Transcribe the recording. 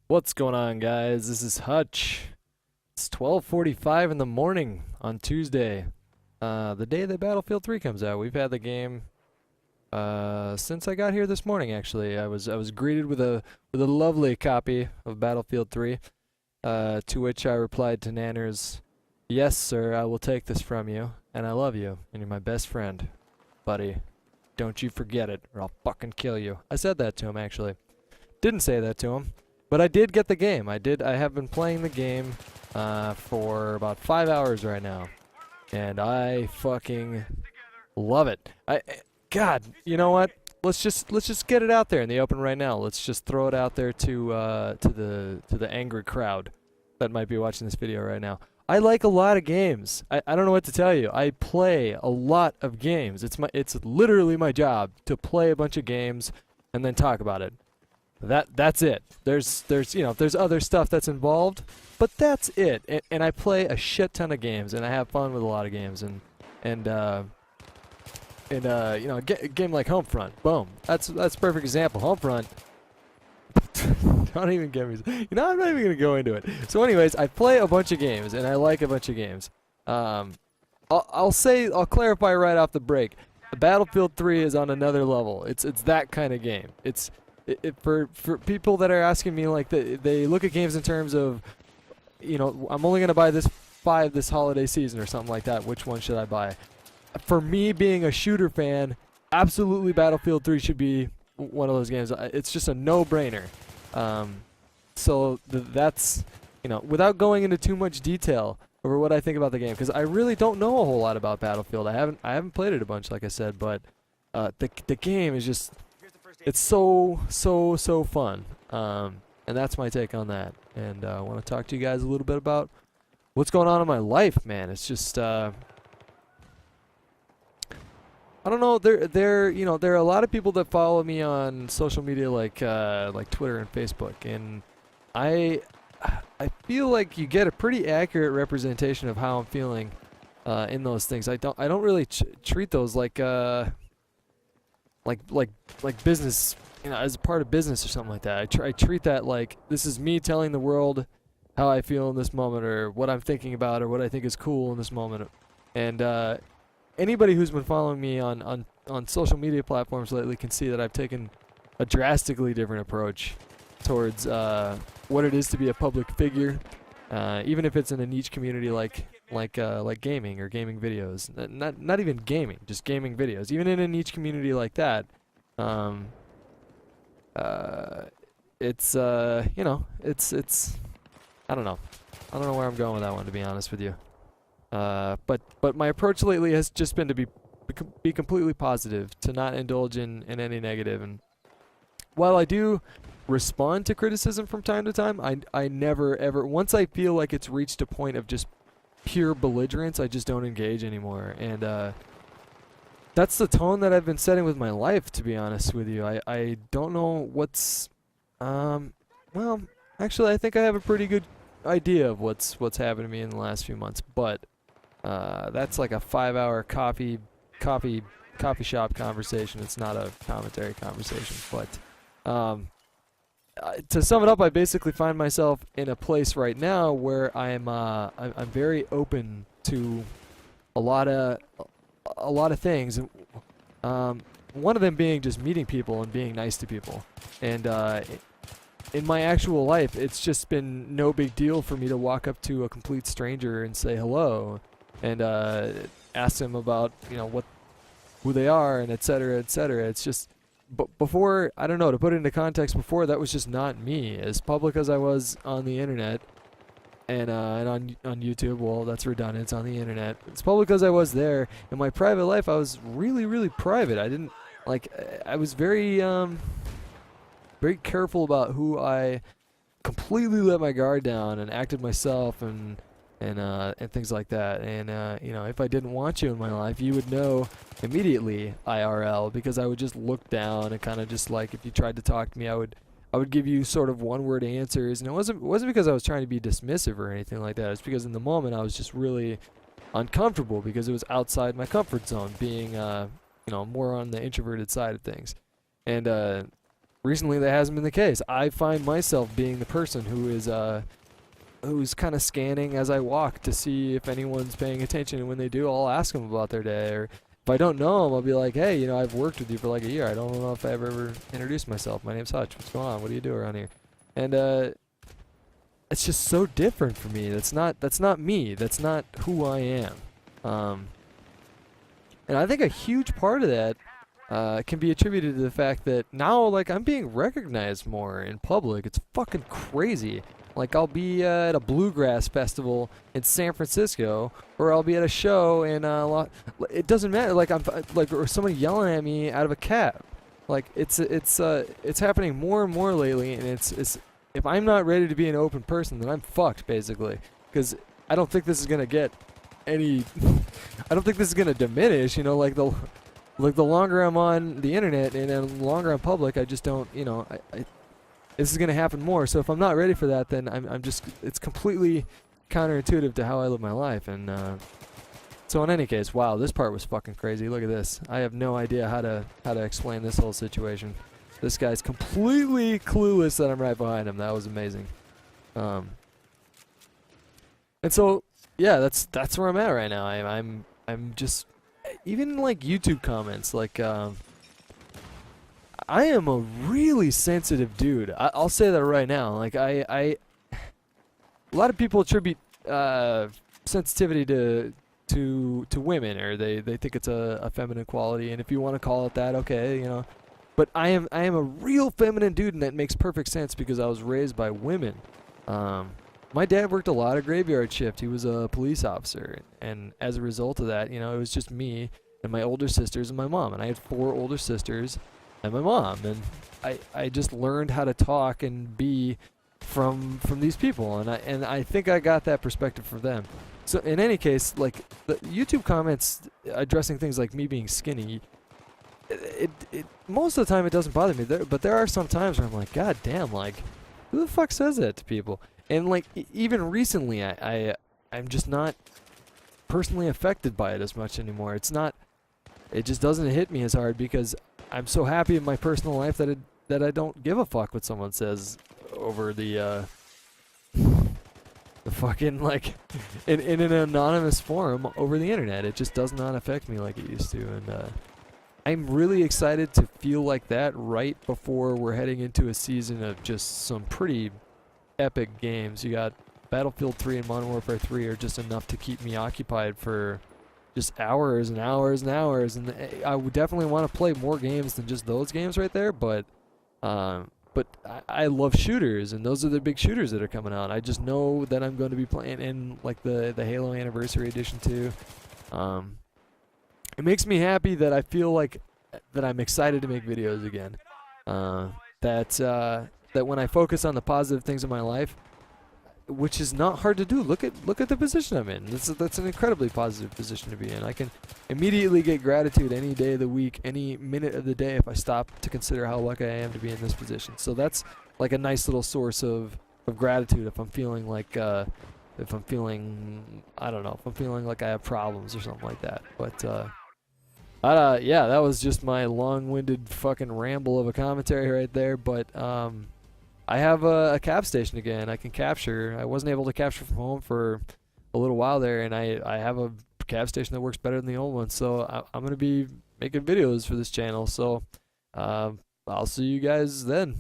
What's going on, guys? This is Hutch. It's 12:45 in the morning on Tuesday, the day that Battlefield 3 comes out. We've had the game since I got here this morning. Actually, I was greeted with a lovely copy of Battlefield 3, to which I replied to Nanners, "Yes, sir, I will take this from you, and I love you, and you're my best friend, buddy. Don't you forget it, or I'll fucking kill you." I said that to him, actually. Didn't say that to him. But I did get the game. I have been playing the game for about 5 hours right now, and I fucking love it. God, you know what? Let's just get it out there in the open right now. Let's just throw it out there to the angry crowd that might be watching this video right now. I like a lot of games. I don't know what to tell you. I play a lot of games. It's literally my job to play a bunch of games and then talk about it. That's it. There's other stuff that's involved, but that's it. And I play a shit ton of games, and I have fun with a lot of games, and a game like Homefront. Boom. That's a perfect example. Homefront. Don't even get me. I'm not even gonna go into it. So, anyways, I play a bunch of games, and I like a bunch of games. I'll clarify right off the break. Battlefield 3 is on another level. It's that kind of game. For people that are asking me, like, they look at games in terms of, I'm only gonna buy this holiday season or something like that. Which one should I buy? For me, being a shooter fan, absolutely Battlefield 3 should be one of those games. It's just a no-brainer. That's, without going into too much detail over what I think about the game, because I really don't know a whole lot about Battlefield. I haven't played it a bunch, like I said, but the game is just. It's so fun, and that's my take on that. And I want to talk to you guys a little bit about what's going on in my life, man. It's just I don't know. There are a lot of people that follow me on social media, like Twitter and Facebook, and I feel like you get a pretty accurate representation of how I'm feeling in those things. I don't really treat those like business, as a part of business or something like that. I treat that like this is me telling the world how I feel in this moment, or what I'm thinking about, or what I think is cool in this moment. And anybody who's been following me on social media platforms lately can see that I've taken a drastically different approach towards what it is to be a public figure, even if it's in a niche community like gaming or gaming videos. Not even gaming, just gaming videos. Even in a niche community like that, it's it's I don't know. I don't know where I'm going with that one, to be honest with you. But my approach lately has just been to be completely positive, to not indulge in any negative. And while I do respond to criticism from time to time, I never ever, once I feel like it's reached a point of just pure belligerence, I just don't engage anymore. And that's the tone that I've been setting with my life, to be honest with you. I don't know what's well, actually I think I have a pretty good idea of what's happened to me in the last few months, but that's like a 5-hour coffee shop conversation. It's not a commentary conversation. But to sum it up, I basically find myself in a place right now where I'm very open to a lot of things. One of them being just meeting people and being nice to people. And in my actual life, it's just been no big deal for me to walk up to a complete stranger and say hello, and ask them about who they are, and et cetera, et cetera. It's just, but before, I don't know, to put it into context, before that was just not me. As public as I was on the internet and on YouTube, well, that's redundant, it's on the internet. As public as I was there, in my private life, I was really private. I was very careful about who I completely let my guard down and acted myself and things like that. And if I didn't want you in my life, you would know immediately IRL, because I would just look down and kind of just, like, if you tried to talk to me, I would give you sort of one-word answers. And it wasn't because I was trying to be dismissive or anything like that. It's because in the moment I was just really uncomfortable, because it was outside my comfort zone, being more on the introverted side of things. And recently that hasn't been the case. I find myself being the person who's kind of scanning as I walk to see if anyone's paying attention, and when they do, I'll ask them about their day, or if I don't know them, I'll be like, hey, you know, I've worked with you for like a year. I don't know if I've ever introduced myself. My name's Hutch. What's going on? What do you do around here? And it's just so different for me. That's not me. That's not who I am. And I think a huge part of that can be attributed to the fact that now, like, I'm being recognized more in public. It's fucking crazy. Like, I'll be at a bluegrass festival in San Francisco, or I'll be at a show in it doesn't matter. Like, I'm like, or somebody yelling at me out of a cab. Like, it's happening more and more lately, and it's if I'm not ready to be an open person, then I'm fucked, basically. Because I don't think this is gonna get any. I don't think this is gonna diminish. You know, like the longer I'm on the internet and the longer I'm public, I just don't. You know, this is gonna happen more. So if I'm not ready for that, then I'm just. It's completely counterintuitive to how I live my life. And so in any case, wow, this part was fucking crazy. Look at this. I have no idea how to explain this whole situation. This guy's completely clueless that I'm right behind him. That was amazing. And so yeah, that's where I'm at right now. I'm just, even like YouTube comments, like I am a really sensitive dude. I'll say that right now. Like a lot of people attribute sensitivity to women, or they think it's a feminine quality, and if you want to call it that, okay, you know. But I am a real feminine dude, and that makes perfect sense because I was raised by women. My dad worked a lot of graveyard shift. He was a police officer, and as a result of that, you know, it was just me and my older sisters and my mom, and I had 4 older sisters and my mom, and I just learned how to talk and be from these people, and I think I got that perspective from them. So in any case, like, the YouTube comments addressing things like me being skinny, it most of the time it doesn't bother me, but there are some times where I'm like, god damn, like, who the fuck says that to people? And like, even recently, I'm just not personally affected by it as much anymore. It just doesn't hit me as hard because I'm so happy in my personal life that I don't give a fuck what someone says over the fucking, like, in an anonymous forum over the internet. It just does not affect me like it used to, and I'm really excited to feel like that right before we're heading into a season of just some pretty epic games. You got Battlefield 3 and Modern Warfare 3 are just enough to keep me occupied for just hours and hours and hours, and I would definitely want to play more games than just those games right there, but I love shooters, and those are the big shooters that are coming out. I just know that I'm going to be playing in, like, the Halo Anniversary Edition 2. It makes me happy that I feel like that I'm excited to make videos again. That when I focus on the positive things in my life, which is not hard to do. Look at the position I'm in. That's an incredibly positive position to be in. I can immediately get gratitude any day of the week, any minute of the day, if I stop to consider how lucky I am to be in this position. So that's like a nice little source of gratitude if I'm feeling like I don't know, if I'm feeling like I have problems or something like that. But yeah, that was just my long-winded fucking ramble of a commentary right there. But I have a cap station again. I can capture. I wasn't able to capture from home for a little while there, and I have a cap station that works better than the old one. So I'm gonna be making videos for this channel. So I'll see you guys then.